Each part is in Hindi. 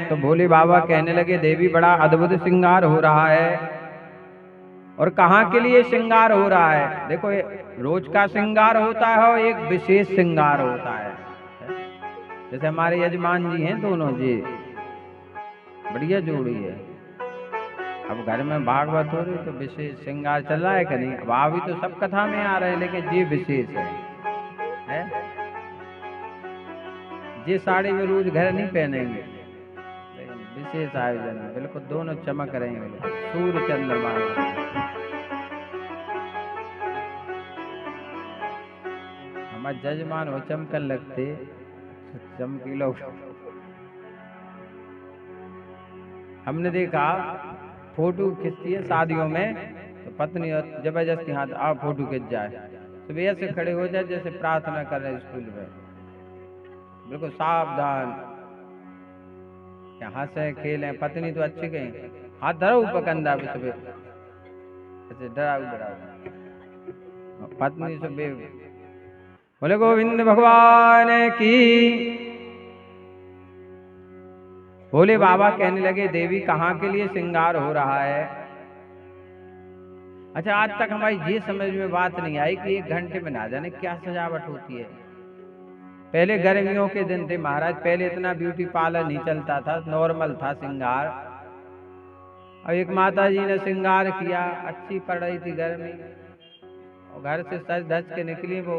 तो भोले बाबा कहने लगे देवी बड़ा अद्भुत श्रृंगार हो रहा है। और कहाँ के लिए श्रृंगार हो रहा है? देखो रोज का श्रृंगार होता है और एक विशेष श्रृंगार होता है। जैसे हमारे यजमान जी हैं दोनों जी, बढ़िया जोड़ी है। अब घर में भागवत हो रही तो विशेष श्रृंगार चल रहा है कि नहीं? अब अभी तो सब कथा में आ रहे हैं, लेकिन ये विशेष है? ये साड़ी में रोज घर नहीं पहनेंगे, विशेष आयोजन है। बिल्कुल दोनों चमक रहे हैं, सूर्य चंद्रमा। हमारे जजमान हो चमकन लगते, चमकीलो। हमने देखा फोटो खींचती है शादियों में तो पत्नी जबरदस्ती हाथ आ फोटो खींच जाए, तो ऐसे खड़े हो जाए जैसे प्रार्थना कर रहे स्कूल में। बिल्कुल सावधान, यहाँ से खेलें। पत्नी तो अच्छी गई, हाथ धरो ऊपर कंधा पे सुबह, ऐसे डराओ पत्नी सुबह। बोले गोविंद भगवान की। भोले बाबा कहने लगे देवी कहाँ के लिए श्रृंगार हो रहा है? अच्छा, आज तक हमारी ये समझ में बात नहीं आई कि 1 घंटे में ना जाने क्या सजावट होती है। पहले गर्मियों के दिन थे महाराज, पहले इतना ब्यूटी पार्लर नहीं चलता था, नॉर्मल था श्रृंगार। और एक माता जी ने श्रृंगार किया, अच्छी पड़ रही थी गर्मी, और घर से सज धज के निकली वो।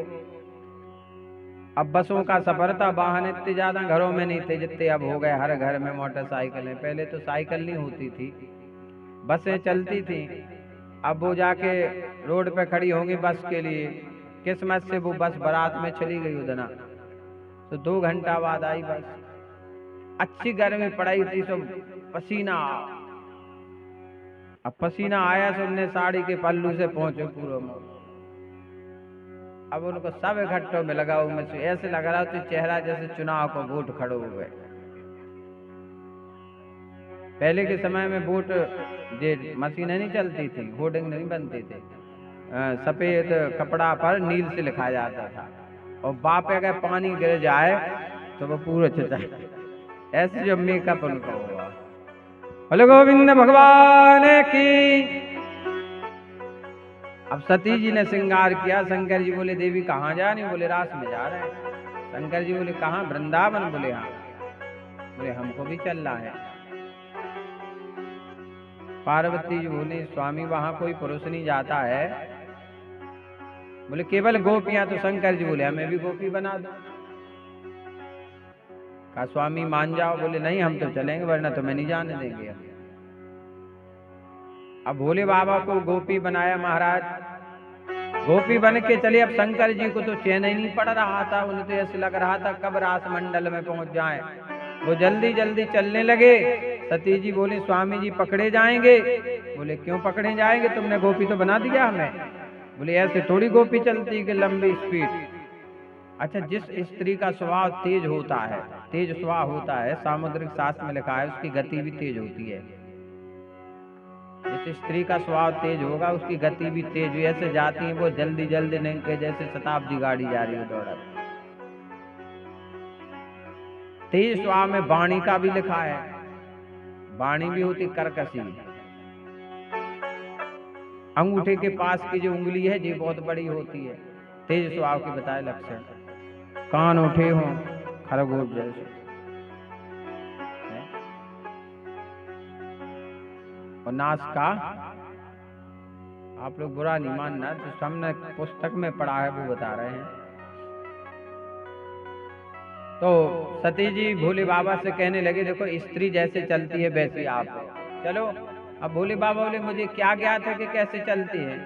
अब बसों का सफर था, वाहन इतने ज्यादा घरों में नहीं थे जितने अब हो गए हर घर में मोटरसाइकिलें। पहले तो साइकिल नहीं होती थी, बसें चलती थी। अब वो जाके रोड पे खड़ी होंगी बस के लिए, किस्मत से वो बस बारात में चली गई उधना, तो 2 घंटा बाद आई बस। अच्छी गर्मी पड़ाई थी, सब पसीना। अब पसीना आया, सबने साड़ी के पल्लू से पहुंचे पूरा मुंह। अब उनको सब इकट्ठों में लगा, उनमें से ऐसे लग रहा तो चेहरा जैसे चुनाव को वोट खड़े हुए। पहले के समय में वोट मशीनें नहीं चलती थी, होर्डिंग नहीं बनती थी, सफेद कपड़ा पर नील से लिखा जाता था, और बाप अगर पानी गिर जाए तो वो पूरा चचा। ऐसे जो मेकअप उनका हुआ। बोले गोविंद भगवान की। अब सती जी ने श्रृंगार किया। शंकर जी बोले देवी कहाँ जा रही? बोले रास में जा रहे हैं। शंकर जी बोले कहाँ? वृंदावन। बोले हाँ। बोले हमको भी चलना है। पार्वती जी बोले स्वामी वहां कोई पुरुष नहीं जाता है। बोले केवल गोपियां। तो शंकर जी बोले हमें भी गोपी बना दो। कहा स्वामी मान जाओ। बोले नहीं हम तो चलेंगे, वरना तो मैं नहीं जाने देंगे। अब भोले बाबा को गोपी बनाया महाराज, गोपी बन के चले। अब शंकर जी को तो चैन ही नहीं पड़ रहा था, उन्हें तो ऐसे लग रहा था कब रास मंडल में पहुंच जाएं। वो जल्दी जल्दी चलने लगे। सती जी बोले स्वामी जी पकड़े जाएंगे। बोले क्यों पकड़े जाएंगे, तुमने गोपी तो बना दिया हमें। बोले ऐसे थोड़ी गोपी चलती कि लंबी स्पीड। अच्छा, जिस स्त्री का स्वभाव तेज होता है, तेज स्वभाव होता है, सामुद्रिक शास्त्र में लिखा है उसकी गति भी तेज होती है। जिस स्त्री का स्वभाव तेज होगा उसकी गति भी तेज हुई। ऐसे जाती है वो जल्दी जल्दी नहीं के जैसे शताब्दी गाड़ी जा रही है दौड़ा। तेज स्वभाव में वाणी का भी लिखा है, वाणी भी होती कर्कशी। अंगूठे के पास की जो उंगली है ये बहुत बड़ी होती है, तेज स्वभाव के बताए लक्षण। कान उठे हों खरगोश जैसे, और नासिका। आप लोग बुरा नहीं मानना, जो हमने पुस्तक में पढ़ा है वो बता रहे हैं। तो सती जी भोले बाबा से कहने लगे देखो स्त्री जैसे चलती है वैसे आप चलो। अब भोले बाबा बोले मुझे क्या ज्ञात है कि कैसे चलती है?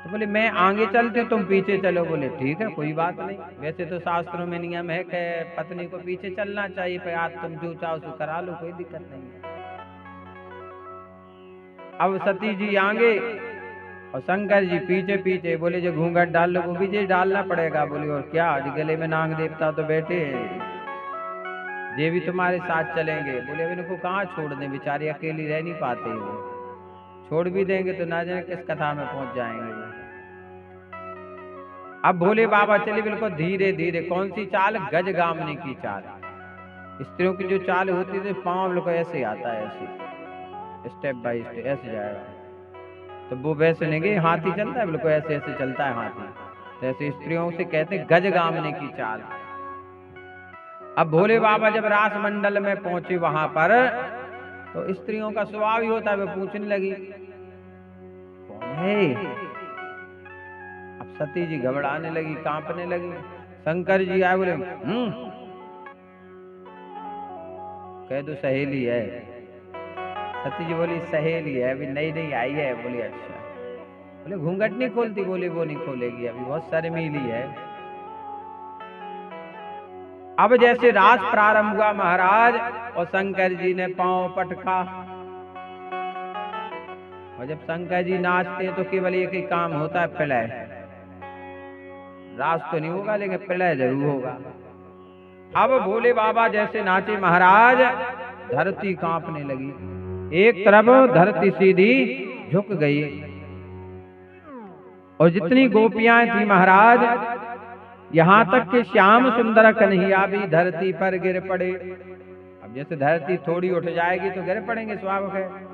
तो बोले मैं आगे चलती तुम पीछे चलो। बोले ठीक है कोई बात नहीं, वैसे तो शास्त्रों में नियम है कि पत्नी को पीछे चलना चाहिए, पर आज तुम जो चाहो सो करा लो, कोई दिक्कत नहीं है। अब सती जी आगे और शंकर जी पीछे पीछे। बोले जो घूंघट डाल लो वो भी जे डालना पड़ेगा। बोले और क्या, आज गले में नाग देवता तो बैठे हैं, ये भी तुम्हारे साथ चलेंगे। बोले अब इनको कहाँ छोड़ दें, बेचारी अकेली रह नहीं पाते वो, छोड़ भी देंगे तो ना जाने किस कथा में पहुंच जाएंगे वो। अब भोले बाबा चले बिल्कुल धीरे धीरे। कौन सी चाल? गजगामनी की चाल। स्त्रियों की जो चाल होती थी, पाँव लोग ऐसे आता है, ऐसे स्टेप बाय स्टेप ऐसे जाएगा, तो वो वैसे नहीं गए, हाथी चलता है बिल्कुल ऐसे ऐसे चलता है हाथी, तो ऐसे स्त्रियों से कहते हैं गजगामने की चाल। अब भोले बाबा जब रास मंडल में पहुंचे वहां पर, तो स्त्रियों का स्वभाव ही होता है, वे पूछने लगी कौन है। अब सती जी घबराने लगी, कांपने लगी। शंकर जी आए, बोले कह दो सहेली है। सती जी बोली सहेली है, अभी नई नई आई है। बोले अच्छा। बोले घूंघट नहीं खोलती। बोले वो नहीं खोलेगी, अभी बहुत शर्मीली है। अब जैसे रास प्रारंभ हुआ महाराज, और शंकर जी ने पांव पटका, और जब शंकर जी नाचते हैं तो केवल एक ही काम होता है, प्रलय। रास तो नहीं होगा लेकिन प्रलय जरूर होगा। अब भोले बाबा जैसे नाचे महाराज, धरती कांपने लगी। एक तरफ धरती सीधी झुक गई, और जितनी गोपियां थी महाराज, यहाँ तक कि श्याम सुंदर कन्हैया भी धरती पर गिर पड़े। अब जैसे धरती थोड़ी उठ जाएगी तो गिर पड़ेंगे, स्वाभाविक है।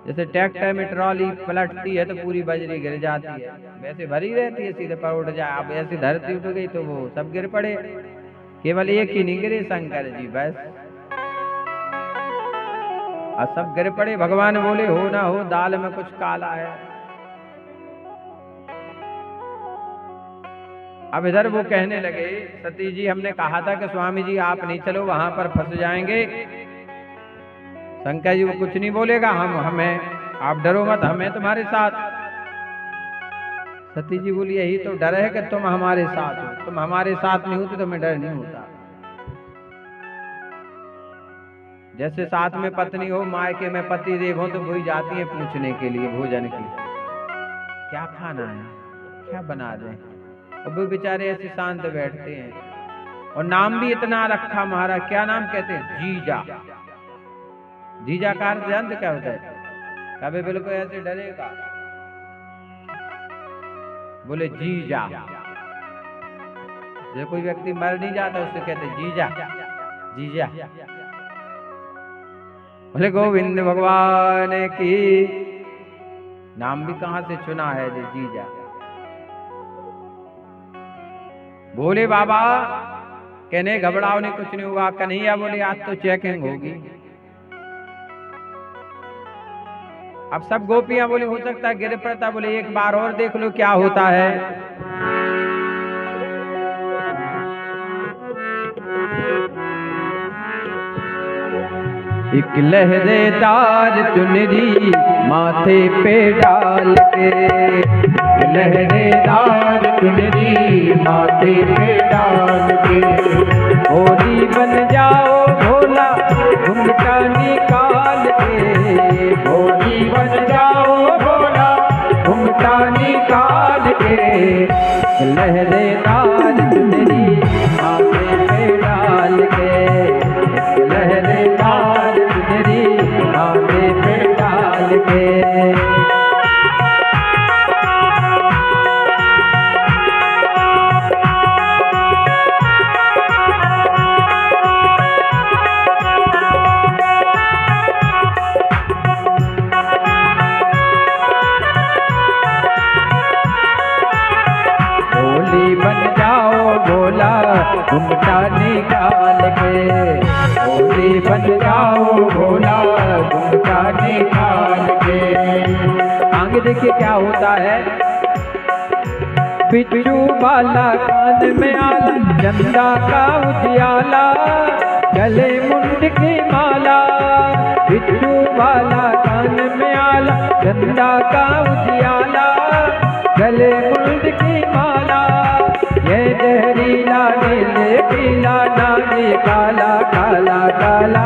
जैसे ट्रैक्टर में ट्रॉली पलटती है तो पूरी बजरी गिर जाती है, वैसे भरी रहती है, सीधे पर उठ जाए। अब ऐसी धरती उठ गई तो वो सब गिर पड़े। केवल एक ही नहीं गिरे, शंकर जी बस, और सब गिर पड़े। भगवान बोले हो ना हो, दाल में कुछ काला है। अब इधर वो कहने लगे, सती जी हमने कहा था कि स्वामी जी आप नहीं चलो, वहां पर फंस जाएंगे। शंकर जी वो कुछ नहीं बोलेगा, हमें आप डरो मत, हमें तुम्हारे साथ। सती जी बोली यही तो डर है कि तुम हमारे साथ हो, तुम हमारे साथ नहीं होते तो मैं डर नहीं होता। जैसे साथ में पत्नी हो, मायके में पति देव हो, तो वही जाती है पूछने के लिए भोजन की, क्या खाना है, क्या बना दें। और वो बेचारे ऐसे शांत बैठते हैं, और नाम भी इतना रखा महाराज। क्या नाम कहते हैं? जीजा। जीजा का अर्थ जानते क्या होता है? कभी बिल्कुल ऐसे डरेगा, बोले जीजा। जब कोई व्यक्ति मर नहीं जाता उससे कहते जीजा जीजा। बोले गोविंद भगवान की, नाम भी कहां से चुना है जी जीजा। भोले बाबा कहने घबराओ नहीं, कुछ नहीं हुआ। कन्हैया बोले आज तो चेकिंग होगी। अब सब गोपियां बोले हो सकता है गिर पड़ता। बोले एक बार और देख लो क्या होता है। एक लहरेदार चुनरी माथे पे डाल के, लहरेदार चुनरी माथे पे डाल के, होली बन जाओ भोला घुंघटा निकाल के, होली बन जाओ भोला घुंघटा निकाल के, लहरेदार चुनरी माथे पे डाल के, लहरेदार चुनरी माथे पे डाल के। घुंघटा निकाल के, होली बन जाओ भोला घुंघटा निकाल के। आगे देखिए क्या होता है। बिच्छू वाला कान में आला, चंदा का उजियाला, गले मुंड की माला। बिच्छू वाला कान में आला, चंदा का उजियाला, गले मुंड की माला। ये जहरीला नीले पीला नागी काला काला काला,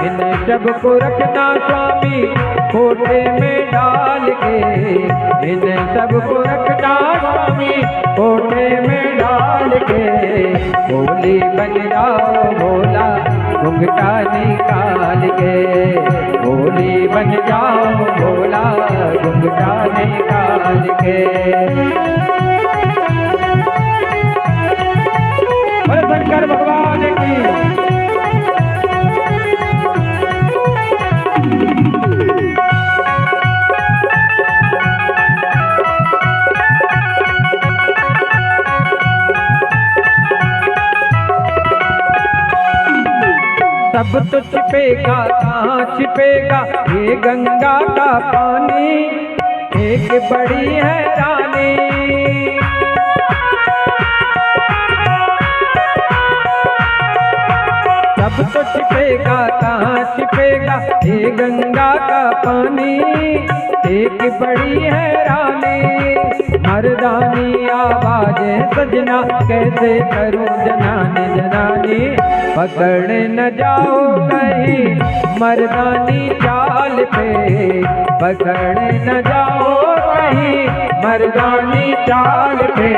इन सबको रखना स्वामी कोटे में डाल के, इन सबको रखना स्वामी कोटे में डाल के। होली बन जाओ भोला घुंघटा निकाल के, होली बन जाओ भोला घुंघटा निकाल के। शंकर भगवान की। सब तो छिपेगा कहाँ छिपेगा ये गंगा का पानी, एक बड़ी हैरानी। सब तो छिपेगा कहाँ छिपेगा ये गंगा का पानी, एक बड़ी हैरानी। मर्दानी आवाज़ें सजना कैसे करूं जनानी जनानी, पकड़ न जाओ कहीं मर्दानी चाल पे, पकड़ न जाओ कहीं मर्दानी चाल पे।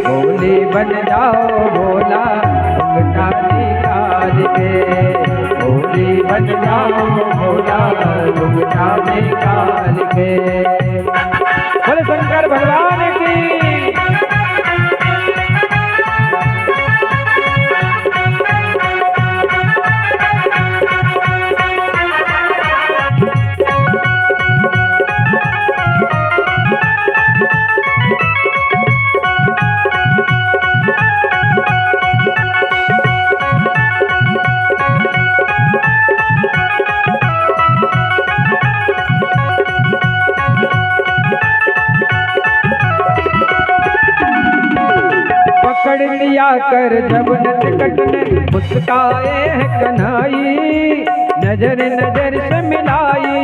भोले बन जाओ भोला घुंघटा निकाल के, भोले बन जाओ भोला घुंघटा निकाल के। बोले शंकर भगवान की। पकड़ लिया कर जब नटखट ने मुस्काए है कन्हई, नजर नजर से मिलाई।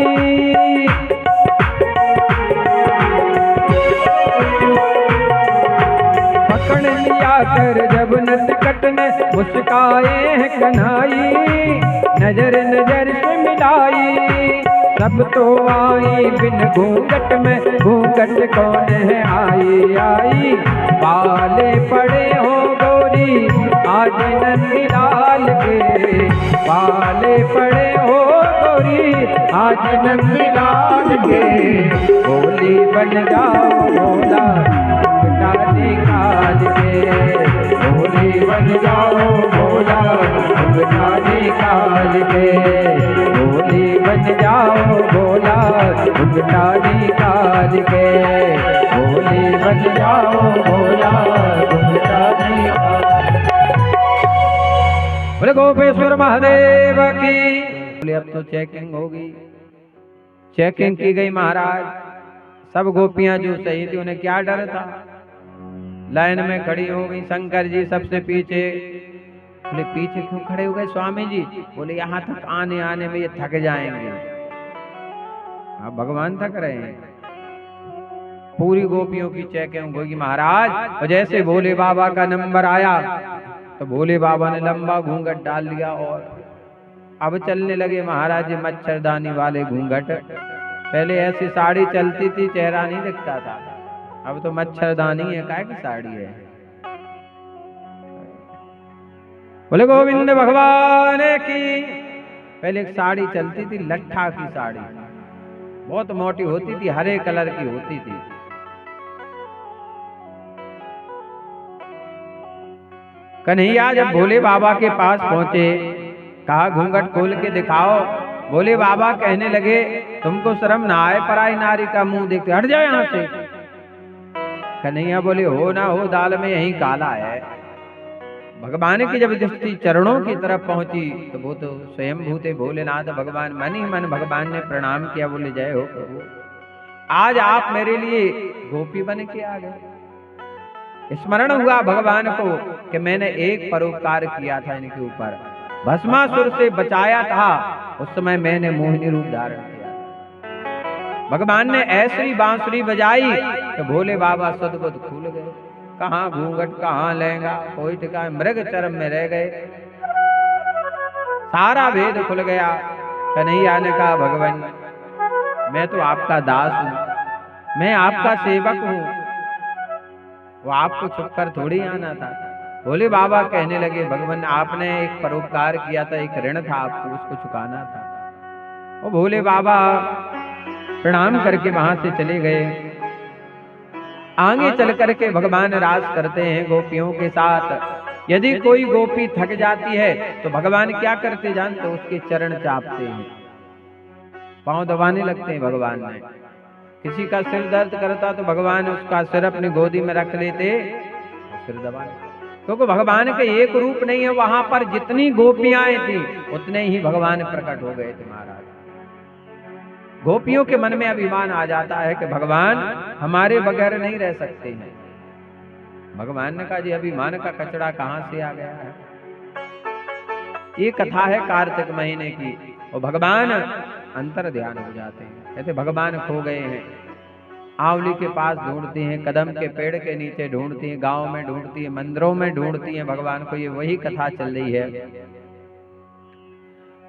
पकड़ लिया कर जब नटखट ने मुस्काए है कन्हई, नजर नजर से मिलाई। सब तो आई बिन घूंघट में, घूंघट कौन है आई आई। पाले पड़े हो गोरी आज नंदलाल के, पाले पड़े हो गोरी आज नंदलाल के। भोली बन जाओ भोला घुंघटा निकाल के, भोली बन जाओ भोला घुंघटा निकाल के। भोली बन जाओ भोला घुंघटा निकाल के, भोली बन जाओ भोला घुंघटा निकाल। बोले गोपेश्वर महादेव की। बोले अब तो चेकिंग होगी। चेकिंग की गई महाराज। सब गोपियां जो सही थी उन्हें क्या डर था, लाइन में खड़ी हो गई। शंकर जी सबसे पीछे। बोले पीछे क्यों खड़े हो गए स्वामी जी? बोले यहाँ तक आने आने में ये थक जाएंगे। आप भगवान थक रहे हैं। पूरी गोपियों की चेकिंग होगी महाराज। और जैसे भोले बाबा का नंबर आया तो भोले बाबा ने लंबा घूंघट डाल लिया और अब चलने लगे महाराज मच्छरदानी वाले घूंघट। पहले ऐसी साड़ी चलती थी, चेहरा नहीं दिखता था। अब तो मच्छरदानी है, काय की साड़ी है। बोले गोविंद भगवान की। पहले एक साड़ी चलती थी, लट्ठा की साड़ी, बहुत मोटी होती थी, हरे कलर की होती थी। कन्हैया जब भोले बाबा के पास पहुंचे, कहा घूंघट खोल के दिखाओ। भोले बाबा कहने लगे तुमको शर्म ना आए पराई नारी का मुंह देखते, हट जाओ यहाँ से। कन्हैया बोले हो ना हो दाल में यही काला है। भगवान की जब दृष्टि चरणों की तरफ पहुंची तो वो तो स्वयं भूते भोलेनाथ भगवान मन ही मन भगवान ने प्रणाम किया। बोले जय हो प्रभु, आज आप मेरे लिए गोपी बन के आ गए। स्मरण हुआ भगवान को कि मैंने एक परोपकार किया था इनके ऊपर, भस्मासुर से बचाया था। उस समय मैंने मोहिनी रूप धारण किया। भगवान ने ऐसी बांसुरी बजाई तो भोले बाबा सदबुद खुल गए। कहाँ घूंघट कहाँ लहंगा, कोई ठिकाने, मृग चरम में रह गए। सारा भेद खुल गया। कन्हैया ने कहा भगवान मैं तो आपका दास हूँ, मैं आपका सेवक हूँ, वो आपको छुप कर थोड़ी आना था। भोले बाबा कहने लगे भगवान आपने एक परोपकार किया था, एक ऋण था आपको, उसको चुकाना था। वो भोले बाबा प्रणाम करके वहां से चले गए। आगे चल करके भगवान राज करते हैं गोपियों के साथ। यदि कोई गोपी थक जाती है तो भगवान क्या करते जानते, उसके चरण चापते हैं, पांव दबाने लगते हैं भगवान ने। किसी का सिर दर्द करता तो भगवान उसका सिर अपनी गोदी में रख लेते, सिर दबाने। क्योंकि भगवान के एक रूप नहीं है, वहां पर जितनी गोपियां थी उतने ही भगवान प्रकट हो गए थे महाराज। गोपियों के मन में अभिमान आ जाता है कि भगवान हमारे बगैर नहीं रह सकते हैं। भगवान ने कहा जी अभिमान का कचरा कहां से आ गया है। ये कथा है कार्तिक महीने की, और भगवान अंतर ध्यान हो जाते हैं, कहते भगवान खो गए हैं। आंवली के पास ढूंढती हैं, कदम के पेड़ के नीचे ढूंढती हैं, गांव में ढूंढती हैं, मंदिरों में ढूंढती हैं भगवान को। ये वही कथा चल रही है।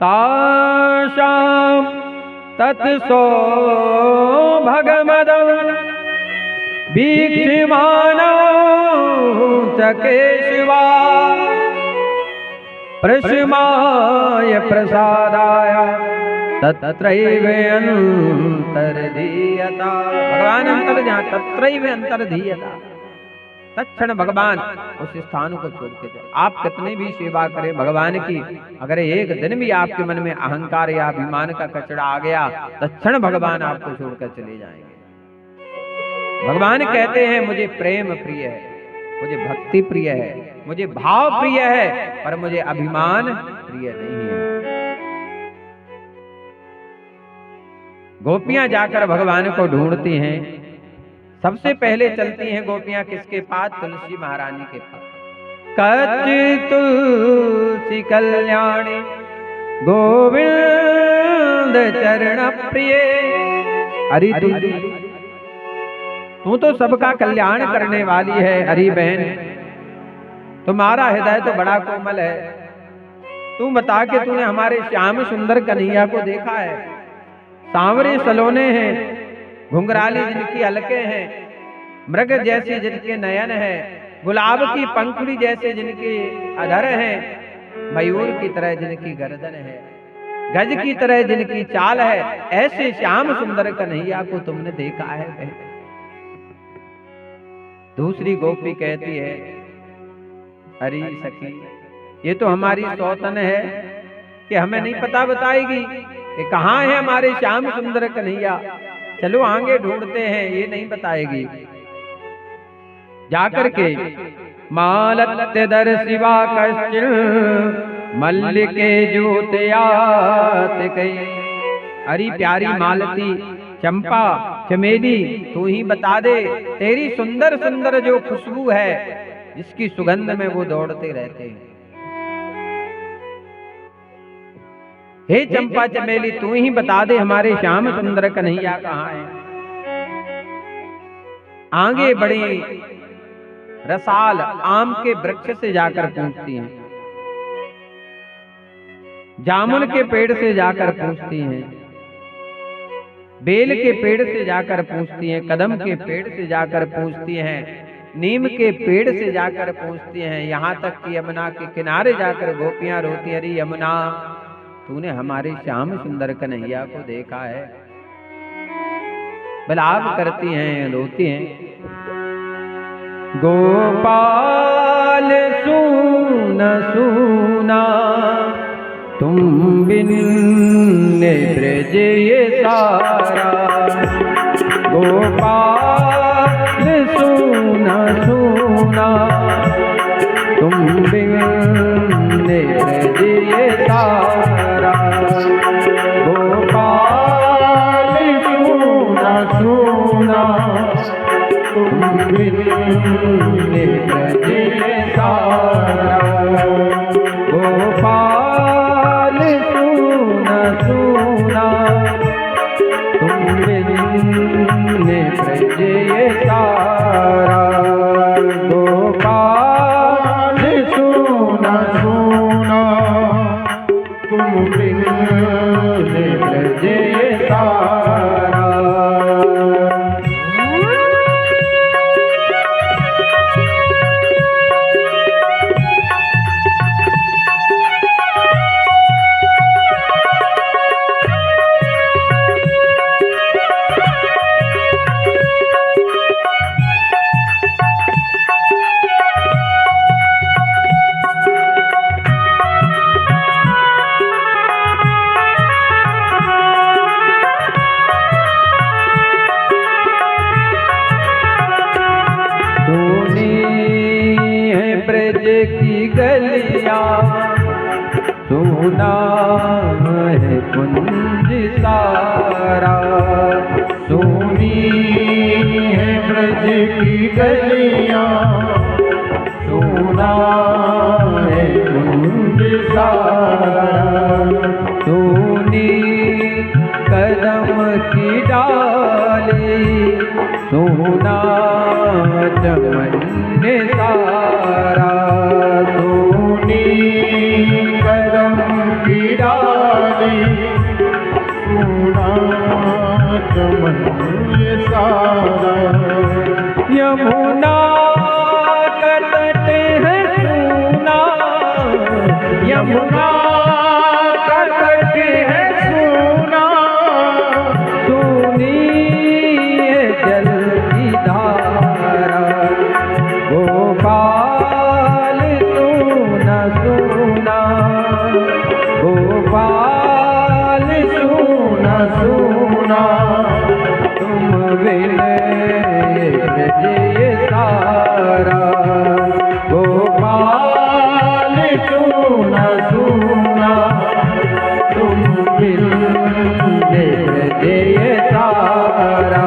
ताशाम तत्सो भगमदं वीक्षमाणो च केशवा प्रशमाय प्रसादाय तत्रैव अंतर्धीयता। भगवान अंतर जहाँ तत्रैव अंतर्धीयता, तत्क्षण भगवान उस स्थान को छोड़ के जाए। आप कितनी भी सेवा करें भगवान की, अगर एक दिन भी आपके मन में अहंकार या अभिमान का कचरा आ गया, तत्क्षण भगवान आपको छोड़कर चले जाएंगे। भगवान कहते हैं मुझे प्रेम प्रिय है, मुझे भक्ति प्रिय है, मुझे भाव प्रिय है, पर मुझे अभिमान प्रिय नहीं है। गोपियां जाकर भगवान को ढूंढती हैं। सबसे पहले चलती हैं गोपियां किसके पास? तुलसी महारानी के पास। कच्च तुलसी कल्याणी गोविंद चरण प्रिय। अरे तू तो सबका कल्याण करने वाली है। अरे बहन, तुम्हारा हृदय तो बड़ा कोमल है। तू बता के तूने हमारे श्याम सुंदर कन्हैया को देखा है? सांवरे सलोने हैं, घुंघराली जिनकी अलके हैं, मृग जैसे जिनके नयन है, गुलाब की पंखुड़ी जैसे जिनके अधर हैं, मयूर की तरह जिनकी गर्दन है, गज की तरह जिनकी चाल है, ऐसे श्याम सुंदर कन्हैया को तुमने देखा है? दूसरी गोपी कहती है अरे सखी, ये तो हमारी सौतन है कि हमें नहीं पता बताएगी कि कहाँ है हमारे श्याम सुंदर कन्हैया। चलो आगे ढूंढते हैं, ये नहीं बताएगी। जाकर के मालत्य दर शिवा कश्चिन मल्लिके जूतयात गई। अरे प्यारी मालती, चंपा, चमेली, तू ही बता दे, तेरी सुंदर सुंदर जो खुशबू है, जिसकी सुगंध में वो दौड़ते रहते हैं। हे चंपा चमेली, तू ही बता दे हमारे श्याम सुंदर कन्हैया कहाँ है। आगे बड़ी रसाल आम के वृक्ष से जाकर पूछती हैं, जामुन के पेड़ से जाकर पूछती हैं, बेल के पेड़ से जाकर पूछती हैं, कदम के पेड़ से जाकर पूछती हैं, नीम के पेड़ से जाकर पूछती हैं, यहाँ तक कि यमुना के किनारे जाकर गोपियां रोती, अरे यमुना, तूने हमारे श्याम सुंदर कन्हैया को देखा है? विलाप करती हैं, रोती हैं। गोपाल सुना सुना तुम बिन ब्रज ये सारा। गोपाल सुना सुना तुम बिन ब्रज ये सारा। गोपाल सुना सुना तुम बिन ब्रज ये सारा। गोपाल सुना सुना तुम बिन ब्रज ये सारा। गोपाल सुना सुना तुम बिन ब्रज ये सारा। की गलियां, सुना है कुंज सारा। सुनी है ब्रज की गलियां, सुना है कुंज सारा। सुनी कदम की डाली, सुना चमन सारा। सुनी कदम की डाली, सुना चमन सारा। यमुना का तट है सुना, यमुना का तट है सुना, सुनी है जल की धारा। गोपाल सुना सुना, गोपाल सुना सुना, तुम बिन ये सारा। गोपाल सुना सुना, तुम बिन ये सारा।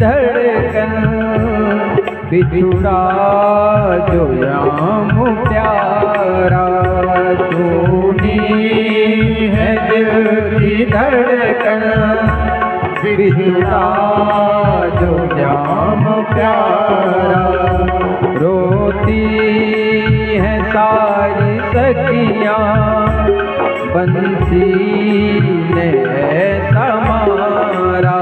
धड़कन बिछुड़ा जो राम प्यारा। सुनी है दिल की धड़कन बिछुड़ा जो राम प्यारा। रोती है सारी सखियां बंसी ने समारा।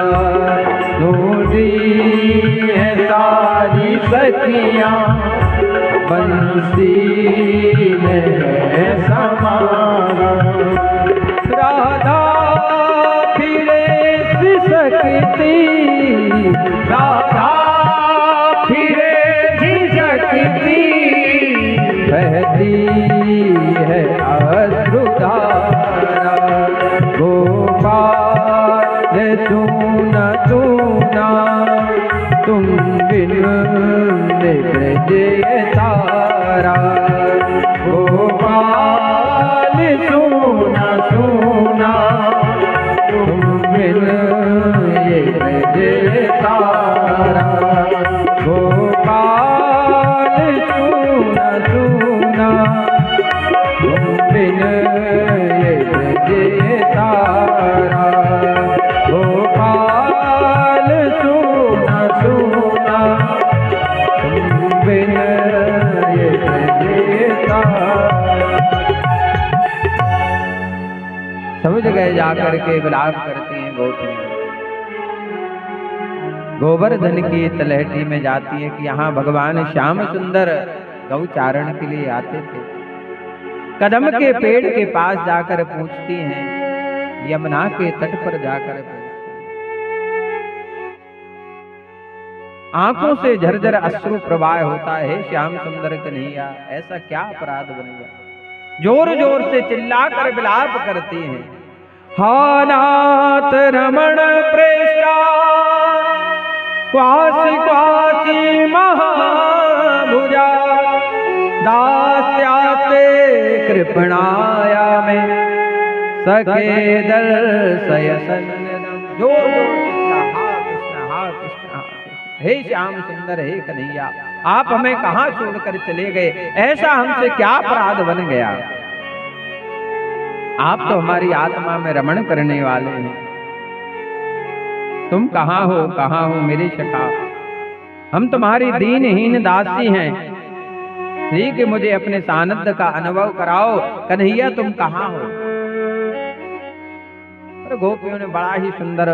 है सारी सखियां बंसी में समारा। राधा फिरे सिसकती, राधा फिरे झिझकती, बहती है अश्रुधारा। गोपाल सुना सुना, तुम बिन ब्रज सारा। गोपाल सुना सुना, तुम बिन ये ब्रज सारा। गोपाल सुना सुना, तुम बिन ये ब्रज सारा। गोपाल सुना सुना, तुम बिन ये ब्रज सारा। सब जगह जाकर के विलाप करती हैं गोपियां। गोवर्धन की तलहटी में जाती है कि यहाँ भगवान श्याम सुंदर गौचारण के लिए आते थे। कदम के पेड़ के पास जाकर पूछती हैं, यमुना के तट पर जाकर पूछती हैं। आंखों से झरझर अश्रु प्रवाह होता है, श्याम सुंदर कन्हैया ऐसा क्या अपराध बन गया। जोर जोर से चिल्लाकर विलाप करती हैं, हा नाथ रमण प्रेष्ठा क्वासी क्वासी महाभुजा। दास्यास्ते कृपणाया में सखे दर्शय सन्निधम। जोर जोर चिल्ला, हा कृष्ण हा कृष्ण हा कृष्ण। हे श्याम सुंदर, हे कन्हैया, आप हमें कहाँ छोड़कर चले गए, ऐसा हमसे क्या अपराध बन गया। आप तो हमारी आत्मा में रमण करने वाले हैं। तुम कहाँ हो मेरे सखा, हम तुम्हारी दीनहीन दासी हैं। श्री के मुझे अपने सानिध्य का अनुभव कराओ। कन्हैया तुम कहाँ हो। पर तो गोपियों ने बड़ा ही सुंदर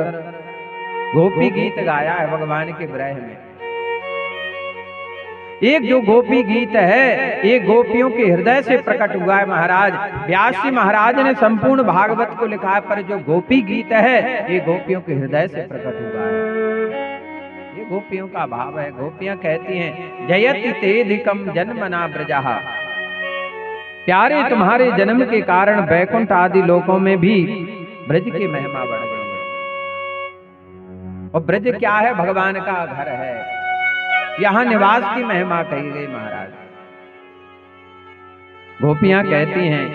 गोपी गीत गाया है भगवान के विरह में। एक जो गोपी गीत है ये गोपियों के हृदय से प्रकट हुआ है महाराज। व्यास जी महाराज ने संपूर्ण भागवत को लिखा है, पर जो गोपी गीत है ये गोपियों के हृदय से प्रकट हुआ है। ये गोपियों का भाव है। गोपियां कहती हैं जयति तेधिकम जन्मना ब्रजहा, प्यारे तुम्हारे जन्म के कारण बैकुंठ आदि लोकों में भी ब्रज की महिमा बढ़ गई है। और ब्रज क्या है? भगवान का घर है, यहाँ निवास की महिमा कही गई महाराज। गोपियां कहती हैं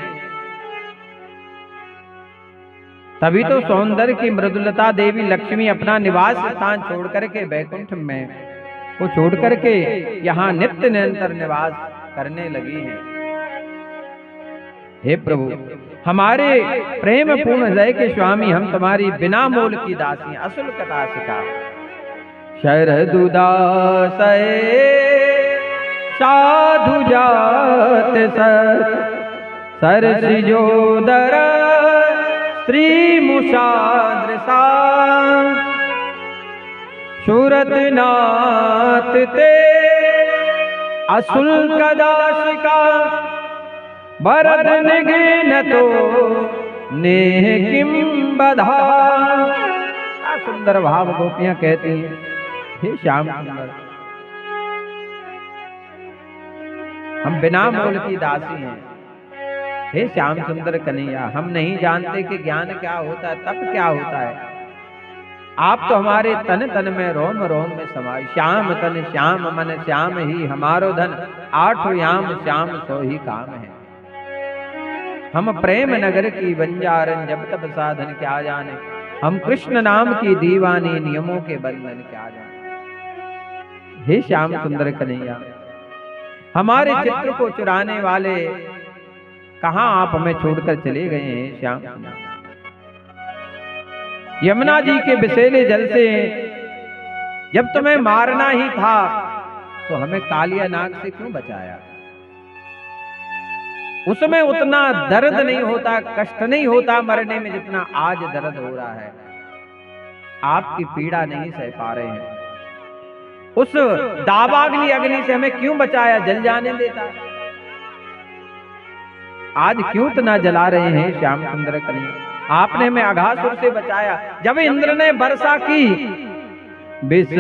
तभी तो सौंदर्य की मृदुलता देवी लक्ष्मी अपना निवास स्थान छोड़ करके बैकुंठ में को छोड़ करके यहाँ नित्य निरंतर निवास करने लगी हैं। हे प्रभु, हमारे प्रेम पूर्ण हृदय के स्वामी, हम तुम्हारी बिना मोल की दासी, अशुल्क दासिका। शरदुदासये साधु जात सरसिजोदर श्री मुषादृशा, सूरत नाथ ते अशुल्क दासिका, भरत निघ्न तो नेह किम बधा। सुंदर भाव गोपियां कहती हैं हे श्याम सुंदर, हम बिना मोल की दासी हैं। हे श्याम सुंदर कन्हैया, हम नहीं जानते कि ज्ञान क्या होता है, तप क्या होता है। आप तो हमारे तन तन में रोम रोम में समाये। श्याम तन श्याम मन श्याम ही हमारो धन, आठ याम श्याम सो ही काम है। हम प्रेम नगर की बंजारन, जब तब साधन क्या जाने। हम कृष्ण नाम की दीवानी, नियमों के बंधन क्या जाने। हे श्याम सुंदर कन्हैया, हमारे चित्र को चुराने वाले कहां आप हमें छोड़कर चले गए हैं श्याम। यमुना जी के बिसेले जल से जब तुम्हें मारना ही था तो हमें कालिया नाग से क्यों बचाया? उसमें उतना दर्द नहीं होता, कष्ट नहीं होता मरने में जितना आज दर्द हो रहा है। आपकी पीड़ा नहीं सह पा रहे हैं। उस दावाग्नि अग्नि से हमें क्यों बचाया? जल जाने देता। आज क्यों इतना जला रहे हैं श्याम सुंदर कन्हैया? आपने हमें अघासुर से बचाया। जब इंद्र ने वर्षा की विष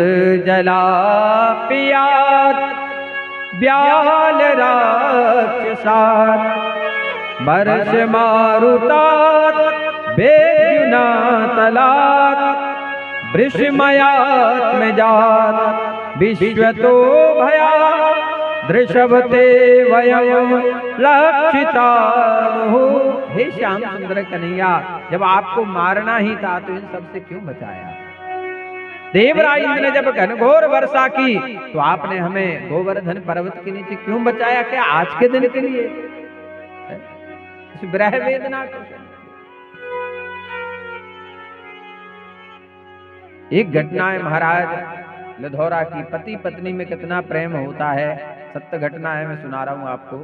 जला पिया ब्याल राक्षसार, बरस मारुतात बेजुना तलात, वृषमयात में जात विश्व तो भया, दृशभते वयम लक्षिता हो। हे श्याम सुंदर कन्हैया, जब आपको मारना ही था तो इन सब से क्यों बचाया? देवराज इंद्र ने जब घनघोर वर्षा की तो आपने हमें गोवर्धन पर्वत के नीचे क्यों बचाया? क्या आज के दिन के लिए? इस विरह वेदना को एक घटना है महाराज लधौरा की। पति पत्नी में कितना प्रेम होता है, सत्य घटना है, मैं सुना रहा हूं आपको।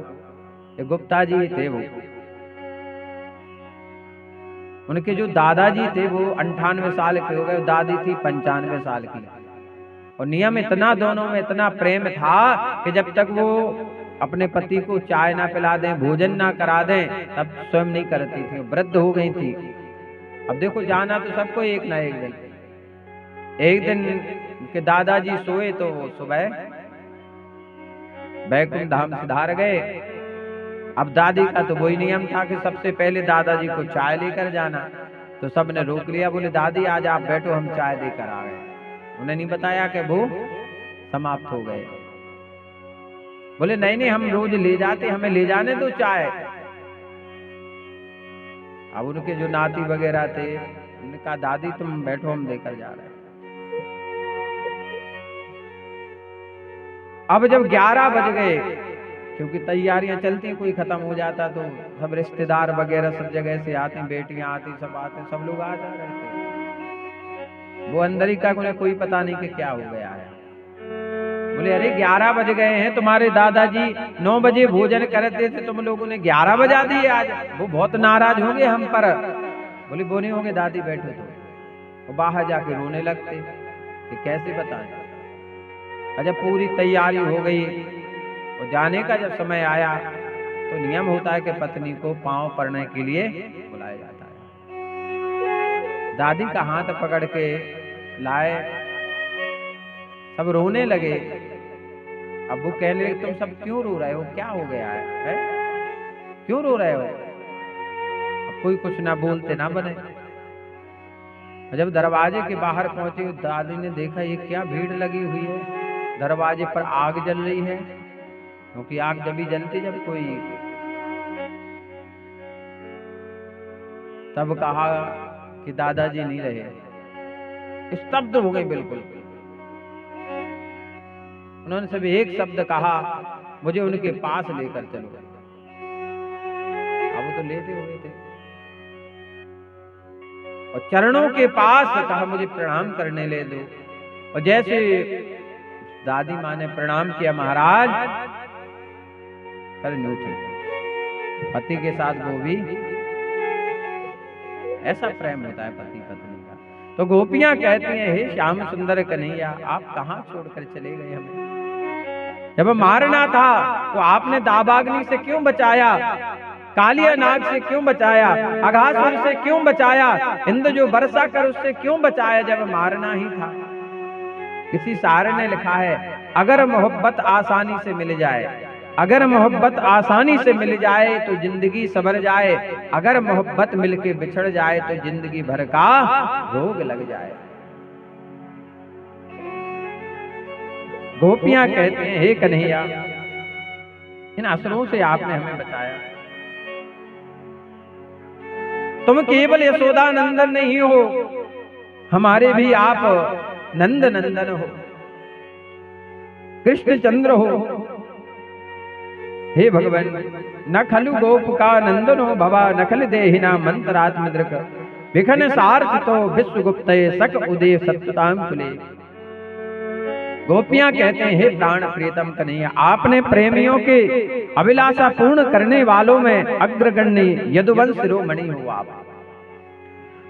एक गुप्ता जी थे, वो उनके जो दादाजी थे वो 98 साल के हो गए, दादी थी 95 साल की। और नियम इतना दोनों में इतना प्रेम था कि जब तक वो अपने पति को चाय ना पिला दें, भोजन ना करा दें, तब स्वयं नहीं करती थी। वृद्ध हो गई थी। अब देखो, जाना तो सबको एक ना एक दिन। एक दिन के दादाजी सोए तो सुबह बैकुंठ धाम सिधार गए। अब दादी का तो वही नियम था कि सबसे पहले दादाजी को चाय लेकर जाना। तो सबने रोक लिया, बोले दादी आज आप बैठो, हम चाय देकर आ गए। उन्हें नहीं बताया कि वो समाप्त हो गए। बोले नहीं नहीं, हम रोज ले जाते, हमें ले जाने दो चाय। अब उनके जो नाती वगैरह थे उन्होंने कहा दादी तुम बैठो, हम लेकर जा रहे हैं। अब जब 11 बज गए, क्योंकि तैयारियां चलती, कोई खत्म हो जाता तो सब रिश्तेदार वगैरह सब जगह से आते, बेटियां आती, सब आते, सब लोग आ जा रहे थे। वो अंदर ही का उन्हें कोई पता नहीं कि क्या हो गया है। बोले अरे 11 बज गए हैं, तुम्हारे दादाजी 9 बजे भोजन करते थे, तुम लोगों ने 11 बजा दिए आज। वो बहुत नाराज होंगे हम पर। बोली वो नहीं होंगे दादी, बैठो तो। और बाहर जाके रोने लगते कि कैसे बताएं। और जब पूरी तैयारी हो गई और जाने का जब समय आया तो नियम होता है कि पत्नी को पांव पड़ने के लिए बुलाया जाता है। दादी का हाथ पकड़ के लाए, सब रोने लगे। अब वो कहने लगे तुम सब क्यों रो रहे हो, क्या हो गया है? क्यों रो रहे हो? अब कोई कुछ ना बोलते ना बने। जब दरवाजे के बाहर पहुंचे दादी ने देखा ये क्या भीड़ लगी हुई है, दरवाजे पर आग जल रही है, क्योंकि आग जब भी जलती जब कोई। तब कहा कि दादाजी नहीं रहे, स्तब्ध हो गई बिल्कुल। उन्होंने सब एक शब्द कहा, मुझे उनके पास लेकर चलो। अब वो तो लेटे हुए थे और चरणों के पास कहा मुझे प्रणाम करने ले दो। और जैसे दादी माँ ने प्रणाम किया, महाराज कर उठे। पति के साथ वो भी ऐसा प्रेम होता है पति पत्नी का। तो गोपियां कहती हैं हे श्याम सुंदर कन्हैया, आप कहाँ छोड़कर चले गए हमें? जब मारना था तो आपने दावाग्नि से क्यों बचाया, कालिया नाग से क्यों बचाया, अघासुर से क्यों बचाया, इंद्र जो वर्षा कर उससे क्यों बचाया, जब मारना ही था। किसी सारे ने लिखा है अगर मोहब्बत आसानी से मिल जाए, अगर मोहब्बत आसानी से मिल जाए तो जिंदगी संवर जाए, अगर मोहब्बत मिलके बिछड़ जाए तो जिंदगी भर का रोग लग जाए। गोपियां कहते हैं हे कन्हैया, इन असुरों से आपने हमें बचाया। तुम केवल यशोदा नंदन नहीं हो, हमारे भी आप नंद नंदन हो, कृष्ण चंद्र हो। हे भगवान, न खलु गोप का नंदनो भवा, न खल देहिना मंत्रात्मद्रक, विघन सार्थ तो विश्वगुप्त सक उदय सत्यताम कुले। गोपियां कहते हैं हे प्राण प्रियतम कन्हैया, आपने प्रेमियों के अभिलाषा पूर्ण करने वालों में अग्रगण्य यदुवंश शिरोमणि हो आप।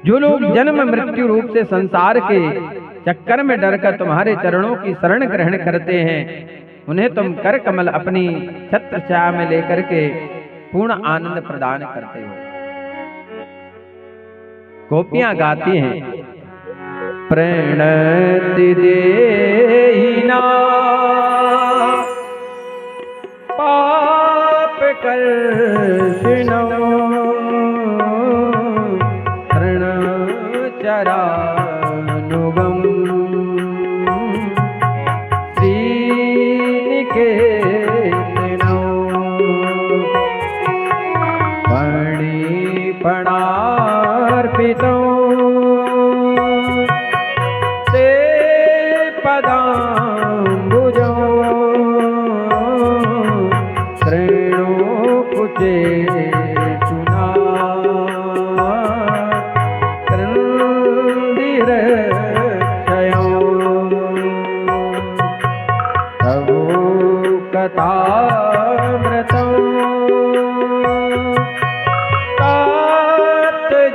जो लोग जन्म मृत्यु रूप से संसार के चक्कर में डरकर तुम्हारे चरणों की शरण ग्रहण करते हैं, उन्हें तुम कर कमल अपनी छत्र छाया में लेकर के पूर्ण आनंद प्रदान करते हो। गोपियां गाती हैं प्रणति देहिना पाप कर्षिणो तृण चरानुगम श्रीनिकेतनो फणिपणार्पितो ते पदाम्बुजो श्रेणुकुचे सुना कृन्दिरक्षयो तवो कथामृतो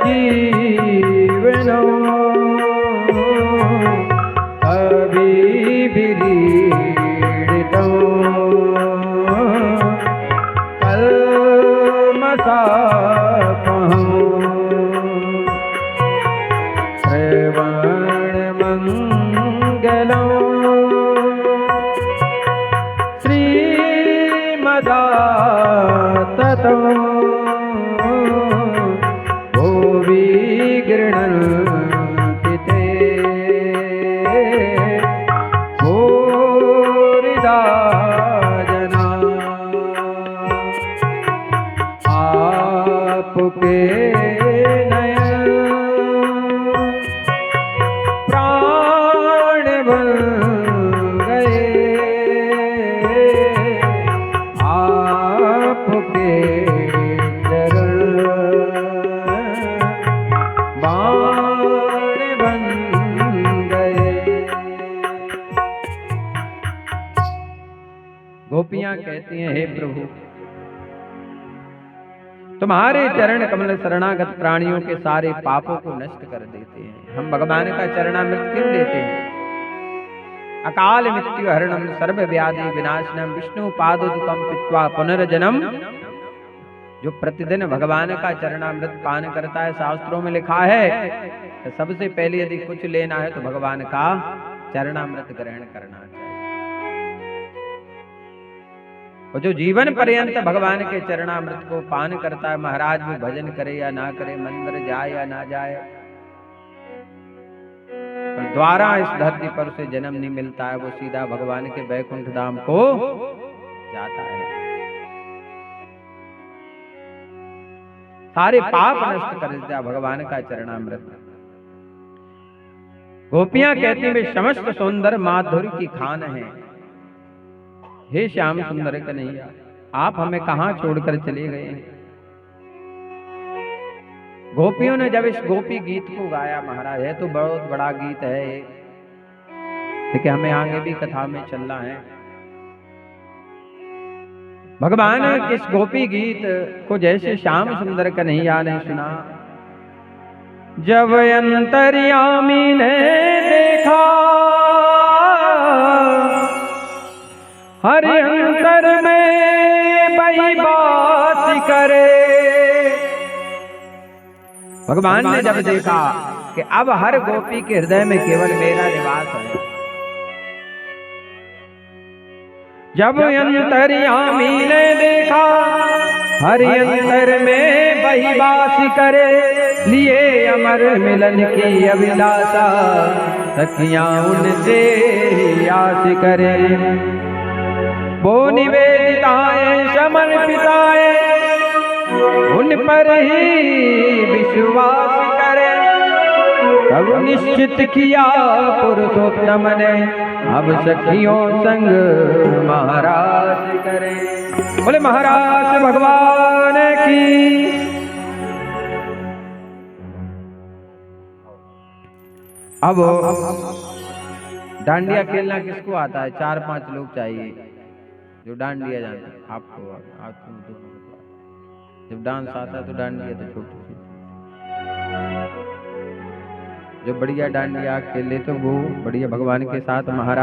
जीवनो अभिविरीडितो कल्मषापहं श्रवणमङ्गलं श्रीमदाततो गृह्णन्ति ते भूरिदा जना। आपके नयन प्राण बन गए, आपके गोपियां कहती हैं हे प्रभु, तुम्हारे चरण कमल शरणागत प्राणियों के सारे पापों को नष्ट कर देते हैं। हम भगवान का चरणामृत क्यों लेते हैं? अकाल मृत्यु हरणम सर्व व्याधि विनाशनम विष्णु पादुकम पित्वा पुनर्जन्म। जो प्रतिदिन भगवान का चरणामृत पान करता है, शास्त्रों में लिखा है तो सबसे पहले यदि कुछ लेना है तो भगवान का चरणामृत ग्रहण करना चाहिए। और जो जीवन पर्यंत भगवान के चरणामृत को पान करता है, महाराज वो भजन करे या ना करे, मंदिर जाए या ना जाए, पर द्वारा इस धरती पर उसे जन्म नहीं मिलता है, वो सीधा भगवान के वैकुंठ धाम को जाता है। सारे पाप नष्ट कर देता भगवान का चरणामृत। गोपियां कहती वे समस्त सुंदर माधुर्य की खान है। हे श्याम सुंदर कन्हैया, आप हमें कहां छोड़कर चले गए हैं? गोपियों ने जब इस गोपी गीत को गाया, महाराज है तो बहुत बड़ा गीत है ये, लेकिन हमें आगे भी कथा में चलना है। भगवान किस गोपी गीत को जैसे श्याम सुंदर कन्हैया ने सुना, जब अंतर्यामी ने देखा हर अंतर में बही बात करे। भगवान ने जब देखा कि अब हर गोपी के हृदय में केवल मेरा निवास है, जब अंतर्यामी ने देखा हर अंतर में बही बात करे, लिए अमर मिलन की अभिलाषा सखियां उनसे आस करे। वो निवेदिताएं समर्पिताएं उन पर ही विश्वास करे। तब निश्चित किया पुरुषोत्तम ने अब सखियों संग महाराज करे। बोले महाराज भगवान की। अब डांडिया खेलना किसको आता है? 4-5 लोग चाहिए जो डांडिया जानते हैं। आपको जब डांस आता है तो डांडिया तो छोटी सी, जो बढ़िया डांडिया खेले तो वो बढ़िया भगवान के साथ महाराज